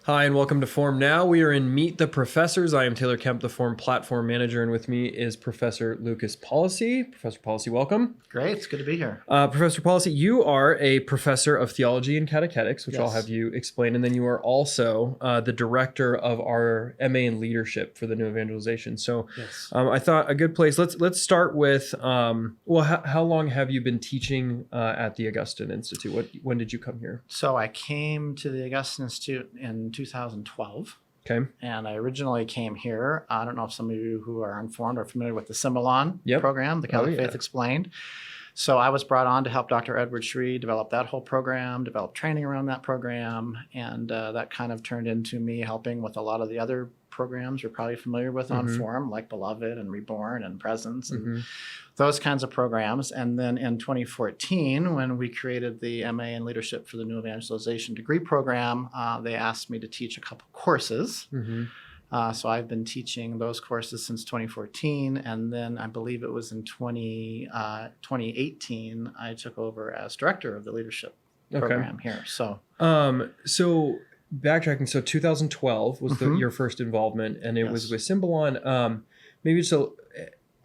Hi, and welcome to Form Now. We are in Meet the Professors. I am Taylor Kemp, the Form Platform Manager, and with me is Professor Lucas Pollice. Professor Pollice, welcome. Great, it's good to be here. Professor Pollice, you are a professor of theology and catechetics, which I'll have you explain, and then you are also the director of our MA in leadership for the New Evangelization. So I thought a good place, let's start with, how long have you been teaching at the Augustine Institute? When did you come here? So I came to the Augustine Institute in 2012. Okay. And I originally came here. I don't know if some of you who are informed are familiar with the Symbolon program, the Catholic Faith Explained. So I was brought on to help Dr. Edward Shree develop that whole program, develop training around that program, and that kind of turned into me helping with a lot of the other programs you're probably familiar with on Form, like Beloved and Reborn and Presence and those kinds of programs. And then in 2014, when we created the MA in Leadership for the New Evangelization degree program, they asked me to teach a couple courses. So I've been teaching those courses since 2014, and then I believe it was in 2018 I took over as director of the leadership program here. So, backtracking, so 2012 was your first involvement, and it was with Symbolon.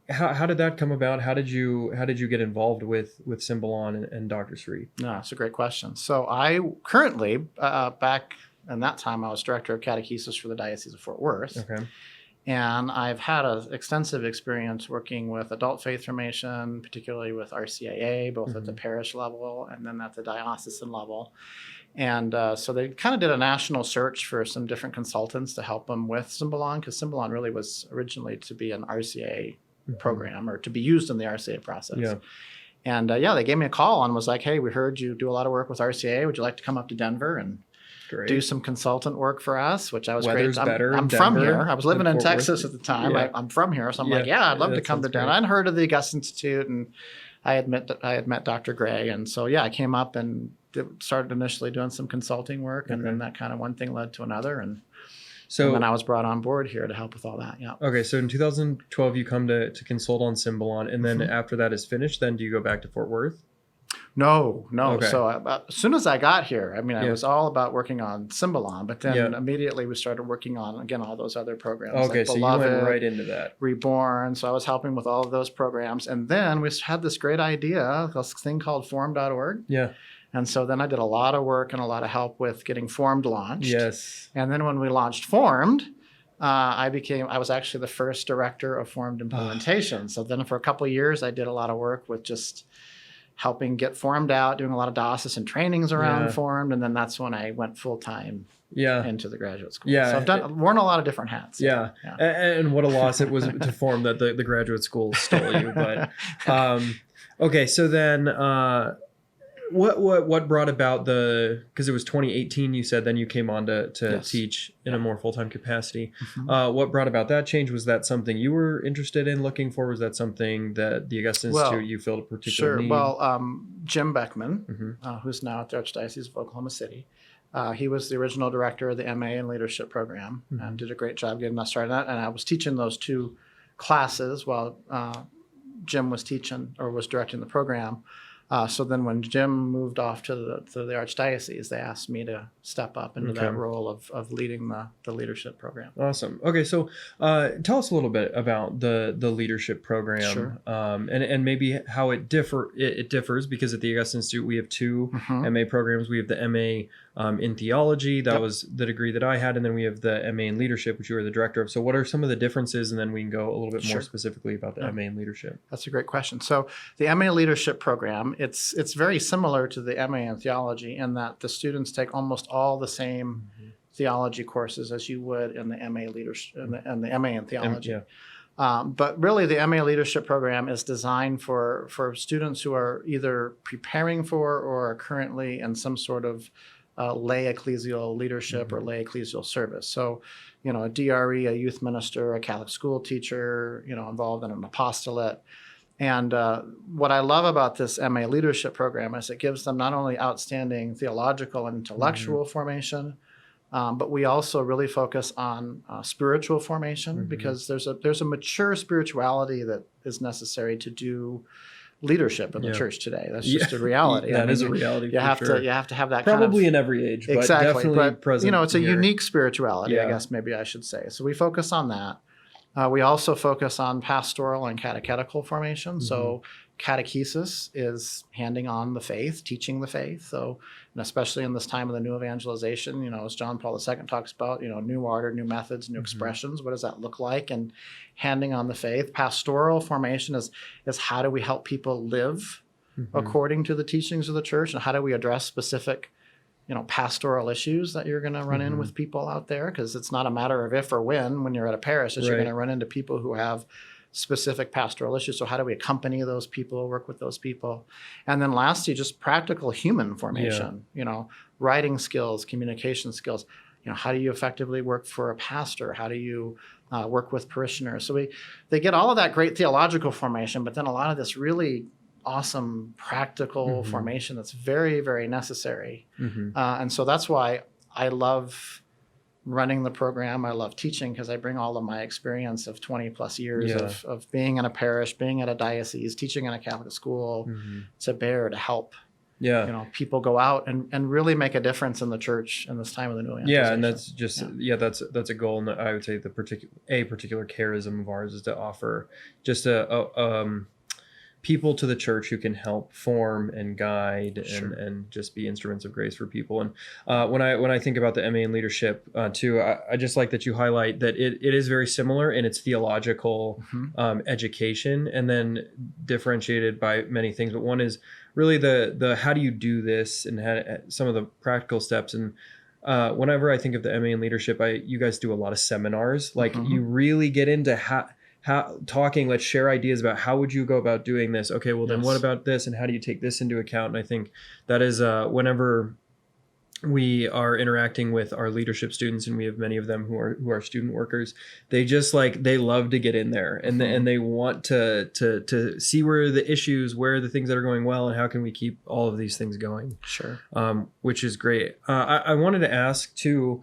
How did that come about? How did you get involved with Symbolon and Dr. Shree? No, that's a great question. So I currently back. And that time I was director of catechesis for the Diocese of Fort Worth. Okay. And I've had an extensive experience working with adult faith formation, particularly with RCIA, both at the parish level and then at the diocesan level. And so they kind of did a national search for some different consultants to help them with Symbolon, because Symbolon really was originally to be an RCIA program or to be used in the RCIA process. Yeah. And they gave me a call and was like, hey, we heard you do a lot of work with RCIA. Would you like to come up to Denver and do some consultant work for us, which I was Weather's great. better I'm from here. I was living in Texas at the time. I'm from here. So I'm like, I'd love to come to Denver. I'd heard of the Augustine Institute, and I had met Dr. Gray. And so, I came up and started initially doing some consulting work. And then that kind of one thing led to another. And then I was brought on board here to help with all that. Yeah. Okay. So in 2012, you come to consult on Symbolon. And then after that is finished, then do you go back to Fort Worth? No. Okay. So as soon as I got here, I was all about working on Symbolon, but then immediately we started working on, again, all those other programs. Okay, like so Beloved, you went right into that. Reborn. So I was helping with all of those programs. And then we had this great idea, this thing called form.org. Yeah. And so then I did a lot of work and a lot of help with getting Formed launched. Yes. And then when we launched Formed, I was actually the first director of Formed implementation. So then for a couple of years, I did a lot of work with just helping get Formed out, doing a lot of diocesan trainings around Formed, and then that's when I went full-time into the graduate school. Yeah. So I've worn a lot of different hats. Yeah. And what a loss it was to Form that the graduate school stole you. But okay, so then what brought about because it was 2018 you said, then you came on to teach in a more full-time capacity. What brought about that change? Was that something you were interested in looking for? Was that something that the Augustine Institute you felt a particular need? Well, Jim Beckman, who's now at the Archdiocese of Oklahoma City, he was the original director of the MA in Leadership program and did a great job getting us started on that. And I was teaching those two classes while Jim was teaching or was directing the program. So then when Jim moved off to the Archdiocese, they asked me to step up into that role of leading the leadership program. Awesome. Okay, so tell us a little bit about the leadership program, and maybe how it differs, because at the Augustine Institute we have two MA programs. We have the MA in Theology, that was the degree that I had, and then we have the MA in Leadership, which you were the director of. So what are some of the differences, and then we can go a little bit more specifically about the MA in Leadership. That's a great question. So the MA Leadership program, it's very similar to the MA in Theology in that the students take almost all the same theology courses as you would in the MA Leadership and the MA in Theology. But really, the MA Leadership program is designed for students who are either preparing for or are currently in some sort of lay ecclesial leadership or lay ecclesial service. So, a DRE, a youth minister, a Catholic school teacher, involved in an apostolate. And what I love about this MA Leadership program is it gives them not only outstanding theological and intellectual formation, but we also really focus on spiritual formation because there's a mature spirituality that is necessary to do leadership in the church today. That's just a reality. That is a reality. You have to have that probably kind of, in every age, but exactly. definitely But present. it's a here. unique spirituality, I guess maybe I should say. So we focus on that. We also focus on pastoral and catechetical formation. So catechesis is handing on the faith, teaching the faith. So, and especially in this time of the new evangelization, as John Paul II talks about, new order, new methods, new expressions. What does that look like? And handing on the faith. Pastoral formation is how do we help people live according to the teachings of the church, and how do we address specific pastoral issues that you're going to run in with people out there, because it's not a matter of if or when you're at a parish that you're going to run into people who have specific pastoral issues. So how do we accompany those people, work with those people? And then lastly, just practical human formation, writing skills, communication skills. How do you effectively work for a pastor? How do you work with parishioners? So they get all of that great theological formation, but then a lot of this really awesome practical formation that's very, very necessary. And so that's why I love running the program. I love teaching, because I bring all of my experience of 20 plus years of being in a parish, being at a diocese, teaching in a Catholic school to bear to help people go out and really make a difference in the church in this time of the new evangelization. Yeah, and that's just that's a goal, and I would say the particular charism of ours is to offer just a people to the church who can help form and guide and just be instruments of grace for people. And when I think about the MA in leadership too, I just like that you highlight that it is very similar in its theological education, and then differentiated by many things. But one is really the how do you do this, and some of the practical steps. And whenever I think of the MA in leadership, you guys do a lot of seminars. Like you really get into let's share ideas about how would you go about doing this. Okay, well then what about this, and how do you take this into account? And I think that is whenever we are interacting with our leadership students, and we have many of them who are student workers, they just they love to get in there, and and they want to see where the things that are going well, and how can we keep all of these things going. Which is great. I wanted to ask too,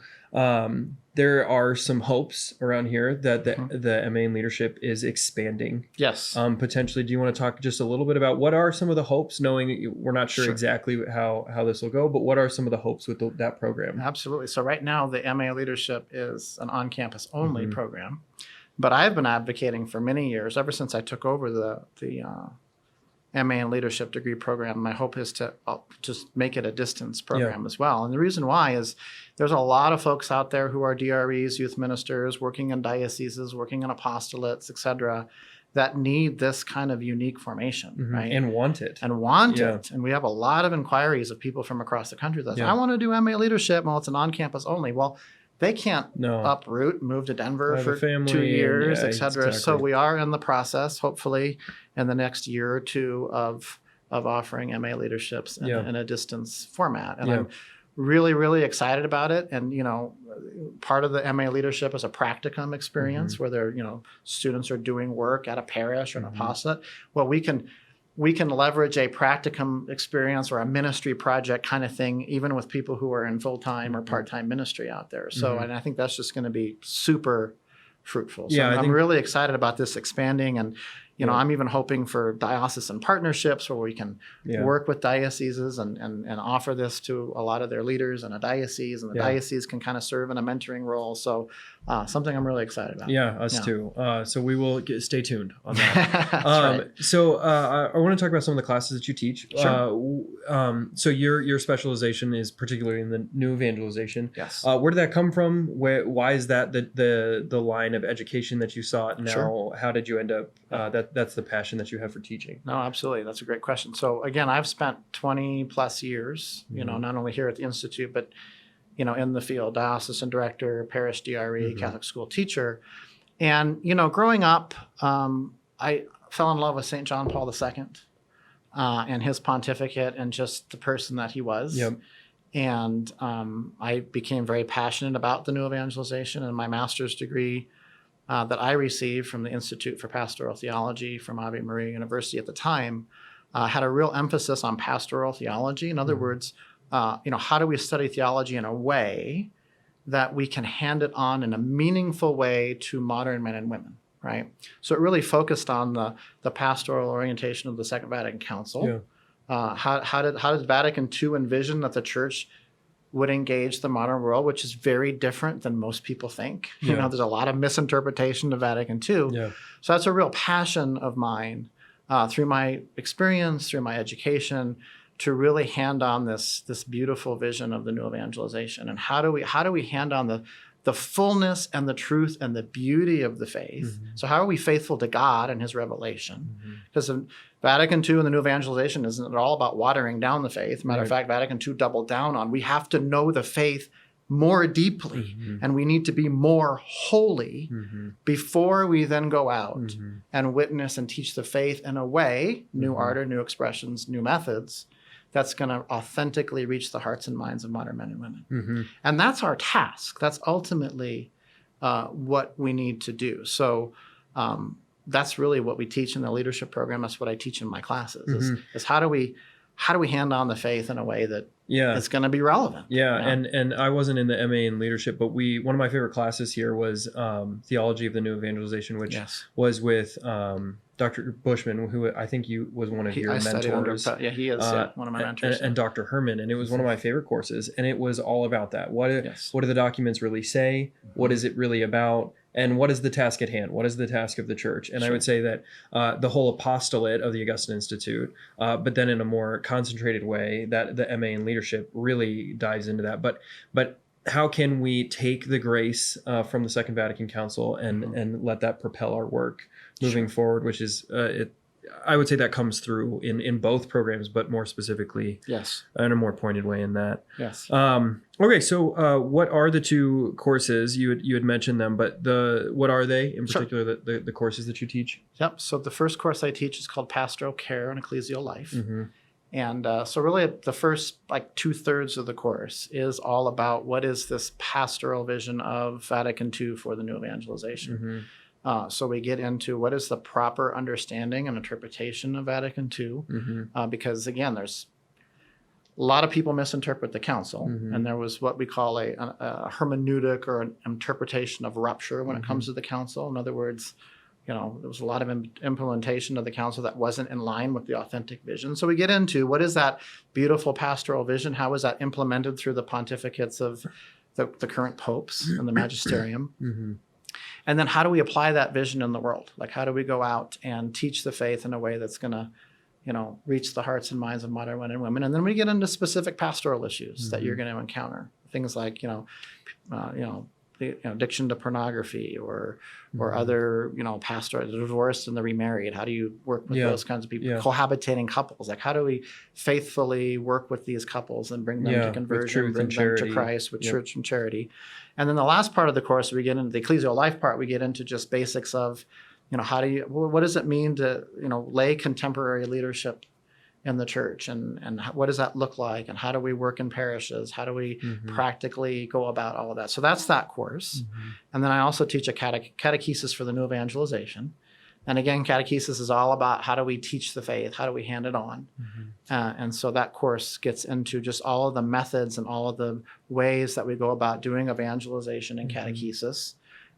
there are some hopes around here that the MA in leadership is expanding. Yes. Potentially, do you want to talk just a little bit about what are some of the hopes, knowing we're not sure exactly how this will go, but what are some of the hopes with that program? Absolutely. So right now, the MA leadership is an on-campus only program, but I've been advocating for many years, ever since I took over the MA in leadership degree program. My hope is to just make it a distance program as well. And the reason why is there's a lot of folks out there who are DREs, youth ministers, working in dioceses, working in apostolates, etc., that need this kind of unique formation, right? And want it. And we have a lot of inquiries of people from across the country that say, I want to do MA leadership. Well, it's an on-campus only. Well, they can't uproot, move to Denver for 2 years, etc. So we are in the process, hopefully, in the next year or two of offering MA leaderships in a distance format. And I'm really, really excited about it. And, part of the MA leadership is a practicum experience where students are doing work at a parish or an apostolate. Well, we can leverage a practicum experience or a ministry project kind of thing, even with people who are in full-time or part-time ministry out there. So, and I think that's just going to be super fruitful. So I'm really excited about this expanding. And, I'm even hoping for diocesan partnerships where we can work with dioceses and offer this to a lot of their leaders in a diocese, and the diocese can kind of serve in a mentoring role. So something I'm really excited about. Yeah, us too. So we will stay tuned on that. Right. So I want to talk about some of the classes that you teach. Sure. So your specialization is particularly in the new evangelization. Yes. Where did that come from? Why is that the line of education that you sought now? Sure. How did you end up that's the passion that you have for teaching? No, absolutely. That's a great question. So again, I've spent 20 plus years, not only here at the Institute, but in the field, diocesan director, parish DRE, Catholic school teacher. And, growing up, I fell in love with St. John Paul II and his pontificate and just the person that he was. Yep. And I became very passionate about the new evangelization, and my master's degree that I received from the Institute for Pastoral Theology from Ave Maria University at the time had a real emphasis on pastoral theology. In other words, how do we study theology in a way that we can hand it on in a meaningful way to modern men and women? right? So it really focused on the pastoral orientation of the Second Vatican Council. Yeah. How did Vatican II envision that the church would engage the modern world, which is very different than most people think. Yeah. There's a lot of misinterpretation of Vatican II. Yeah. So that's a real passion of mine through my experience, through my education, to really hand on this beautiful vision of the new evangelization. And how do we hand on the fullness and the truth and the beauty of the faith? So how are we faithful to God and his revelation? Because Vatican II and the new evangelization isn't at all about watering down the faith. Matter of fact, Vatican II doubled down on we have to know the faith more deeply and we need to be more holy before we then go out and witness and teach the faith in a way, new ardor, new expressions, new methods, that's going to authentically reach the hearts and minds of modern men and women. And that's our task. That's ultimately what we need to do. So that's really what we teach in the leadership program. That's what I teach in my classes is how do we hand on the faith in a way that it's going to be relevant. And I wasn't in the MA in leadership, but one of my favorite classes here was Theology of the New Evangelization, which was with Dr. Bushman, who I think was one of your mentors. He is one of my mentors. And Dr. Herman, and it was one of my favorite courses, and it was all about that. What do the documents really say? What is it really about? And what is the task at hand? What is the task of the church? And I would say that the whole apostolate of the Augustine Institute, but then in a more concentrated way, that the MA in leadership really dives into that. But how can we take the grace from the Second Vatican Council and let that propel our work moving forward, which is I would say that comes through in both programs, but more specifically in a more pointed way in that. Okay, so what are the two courses? You had mentioned them, but what are they in particular, the courses that you teach? So the first course I teach is called Pastoral Care and Ecclesial Life. And so really the first 2/3 of the course is all about what is this pastoral vision of Vatican II for the new evangelization. So we get into what is the proper understanding and interpretation of Vatican II, because again, there's a lot of people misinterpret the council, and there was what we call a hermeneutic or an interpretation of rupture when it comes to the council. In other words, there was a lot of implementation of the council that wasn't in line with the authentic vision. So we get into what is that beautiful pastoral vision? How is that implemented through the pontificates of the current popes and the magisterium? And then how do we apply that vision in the world? How do we go out and teach the faith in a way that's going to, reach the hearts and minds of modern men and women? And then we get into specific pastoral issues that you're going to encounter. Things like, addiction to pornography or other, pastoral, the divorced and the remarried. How do you work with those kinds of people? Cohabitating couples. How do we faithfully work with these couples and bring them to conversion, bring them to Christ with church and charity? And then the last part of the course, we get into the ecclesial life part. We get into just basics of, what does it mean to, lay contemporary leadership in the church, and what does that look like, and how do we work in parishes? How do we practically go about all of that? So that's that course. And then I also teach a catechesis for the new evangelization. And again, catechesis is all about how do we teach the faith? How do we hand it on? And so that course gets into just all of the methods and all of the ways that we go about doing evangelization and catechesis.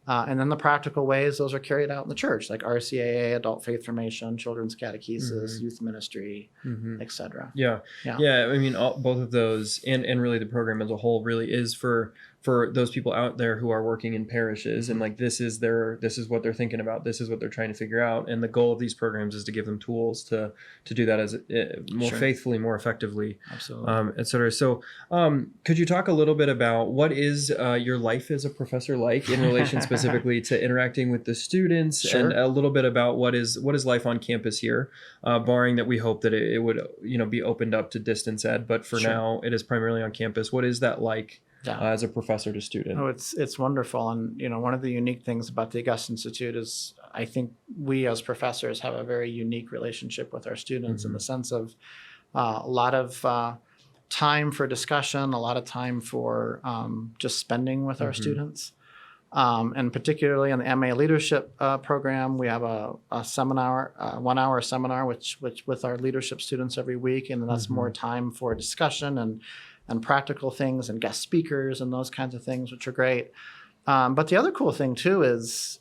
And then the practical ways those are carried out in the church, like RCAA, adult faith formation, children's catechesis, youth ministry, etc. I mean, both of those and really the program as a whole really is for those people out there who are working in parishes and this is what they're thinking about, this is what they're trying to figure out, and the goal of these programs is to give them tools to do that as more faithfully, more effectively, etc. So could you talk a little bit about what is your life as a professor like in relation specifically to interacting with the students, and a little bit about what is life on campus here, barring that we hope that it would be opened up to distance ed, but for now it is primarily on campus. What is that like? As a professor to student? Oh, it's wonderful. And, one of the unique things about the Augustine Institute is I think we as professors have a very unique relationship with our students in the sense of a lot of time for discussion, a lot of time for just spending with our students. And particularly in the MA leadership program, we have a seminar, 1 hour seminar, which with our leadership students every week. And that's more time for discussion and practical things and guest speakers and those kinds of things, which are great. But the other cool thing too is,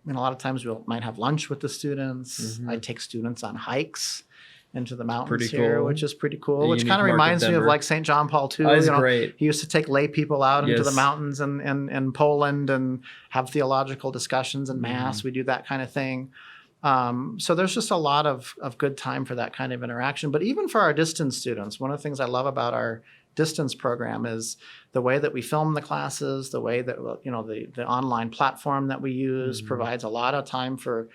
a lot of times we might have lunch with the students. I take students on hikes into the mountains here, which is pretty cool. Which kind of reminds me of like St. John Paul II. That's great. He used to take lay people out into the mountains in Poland and have theological discussions and mass. We do that kind of thing. So there's just a lot of good time for that kind of interaction. But even for our distance students, one of the things I love about our distance program is the way that we film the classes, the way that the online platform that we use provides a lot of time for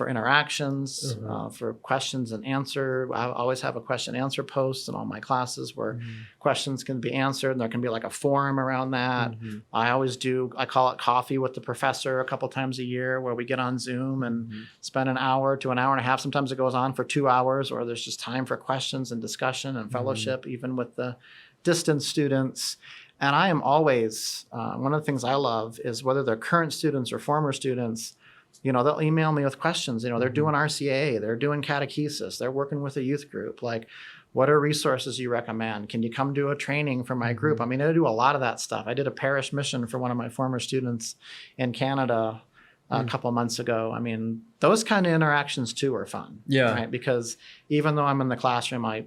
interactions, for questions and answer. I always have a question and answer post in all my classes where questions can be answered, and there can be like a forum around that. I call it coffee with the professor a couple times a year, where we get on Zoom and spend an hour to an hour and a half. Sometimes it goes on for 2 hours, or there's just time for questions and discussion and fellowship, even with the distance students. And I am always, one of the things I love is whether they're current students or former students, they'll email me with questions. They're doing RCA, they're doing catechesis, they're working with a youth group. Like, what are resources you recommend? Can you come do a training for my group? I mean, I do a lot of that stuff. I did a parish mission for one of my former students in Canada a couple months ago. I mean, those kind of interactions too are fun. Yeah. Right? Because even though I'm in the classroom, I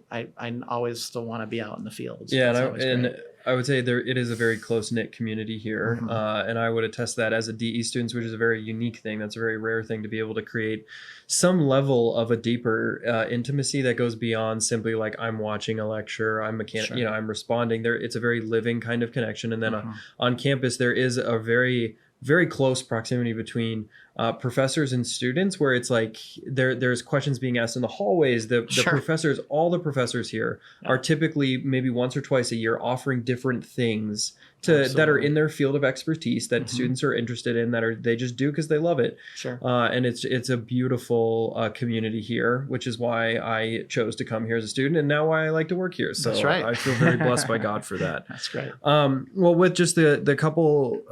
always still want to be out in the fields. Yeah. And I would say it is a very close-knit community here. And I would attest that as a DE student, which is a very unique thing. That's a very rare thing to be able to create some level of a deeper intimacy that goes beyond simply like I'm watching a lecture, I'm I'm responding there. It's a very living kind of connection. And then on campus, there is a very, very close proximity between professors and students, where it's like there's questions being asked in the hallways. The professors, all the professors here are typically maybe once or twice a year offering different things that are in their field of expertise that students are interested in, they just do because they love it. And it's a beautiful community here, which is why I chose to come here as a student, and now why I like to work here. So I feel very blessed by God for that. That's great. Well, with just the couple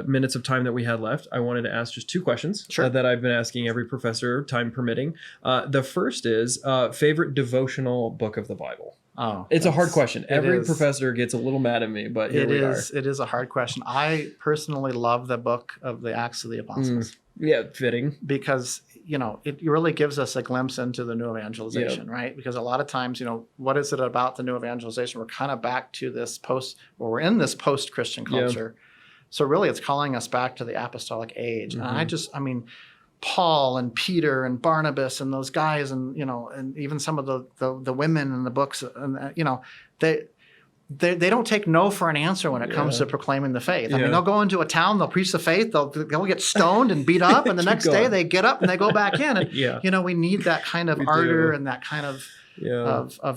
minutes of time that we had left, I wanted to ask just 2 questions that I've been asking every professor, time permitting. The first is favorite devotional book of the Bible. Oh, it's a hard question. Every professor gets a little mad at me, but here we are. It is a hard question. I personally love the book of the Acts of the Apostles. Yeah, fitting. Because, it really gives us a glimpse into the new evangelization, right? Because a lot of times, what is it about the new evangelization? We're kind of back to we're in this post-Christian culture. So really it's calling us back to the apostolic age. And Paul and Peter and Barnabas and those guys and even some of the women in the books, and they don't take no for an answer when it comes to proclaiming the faith. I mean, they'll go into a town, they'll preach the faith, they'll get stoned and beat up, and the next day they get up and they go back in. And we need that kind of ardor and that kind of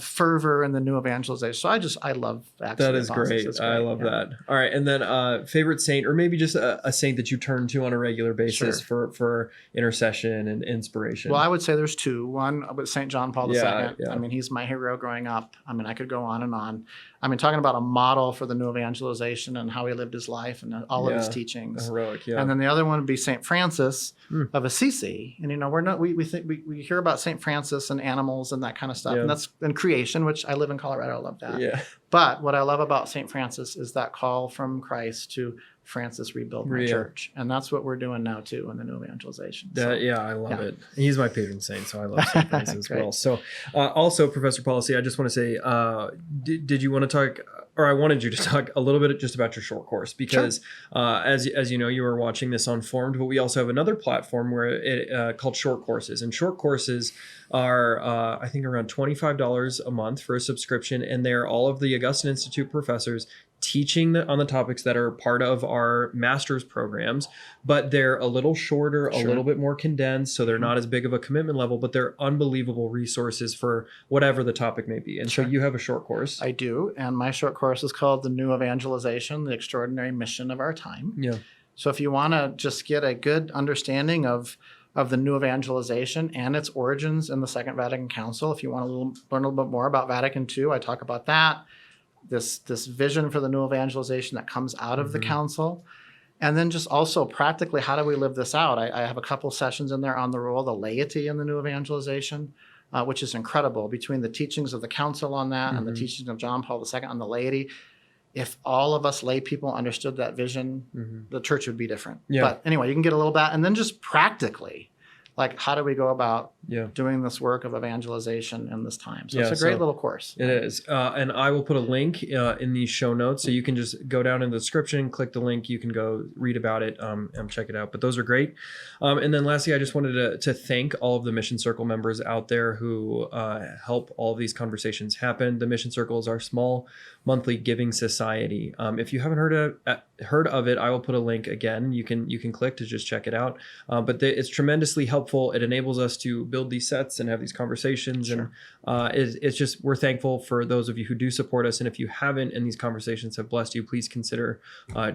fervor in the new evangelization. So I love Acts. That is great. I love that. All right. And then favorite saint, or maybe just a saint that you turn to on a regular basis for intercession and inspiration. Well, I would say there's 2. One with St. John Paul II. I mean, he's my hero growing up. I mean, I could go on and on. I mean, talking about a model for the new evangelization and how he lived his life and all of his teachings. Heroic, And then the other one would be St. Francis of Assisi. And we hear about St. Francis and animals and that kind of stuff. And that's in creation, which I live in Colorado. I love that. Yeah. But what I love about St. Francis is that call from Christ to Francis, rebuild my church. And that's what we're doing now too in the new evangelization. I love it. He's my patron saint, so I love St. Francis as well. So also, Professor Pollice, I just want to say, did you want to talk, or I wanted you to talk a little bit just about your short course, because as you know, you were watching this on Formed, but we also have another platform where called Short Courses. And short courses are, I think, around $25 a month for a subscription. And they're all of the Augustine Institute professors teaching on the topics that are part of our master's programs, but they're a little shorter, a little bit more condensed, so they're not as big of a commitment level, but they're unbelievable resources for whatever the topic may be. And so you have a short course. I do, and my short course is called The New Evangelization, The Extraordinary Mission of Our Time. Yeah. So if you want to just get a good understanding of the new evangelization and its origins in the Second Vatican Council, if you want to learn a little bit more about Vatican II, I talk about that. This vision for the new evangelization that comes out of the council. And then just also practically, how do we live this out? I have a couple sessions in there on the role of the laity in the new evangelization, which is incredible, between the teachings of the council on that and the teachings of John Paul II on the laity. if all of us lay people understood that vision, the church would be different. Yeah. But anyway, you can get a little bit, and then just practically, like, how do we go about doing this work of evangelization in this time? So it's a great little course. It is. And I will put a link in the show notes. So you can just go down in the description, click the link. You can go read about it and check it out. But those are great. And then lastly, I just wanted to thank all of the Mission Circle members out there who help all of these conversations happen. The Mission Circle is our small monthly giving society. If you haven't heard of it, I will put a link again. You can click to just check it out. But it's tremendously helpful. It enables us to build these sets and have these conversations. Sure. And it's just, we're thankful for those of you who do support us. And if you haven't and these conversations have blessed you, please consider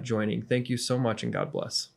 joining. Thank you so much, and God bless.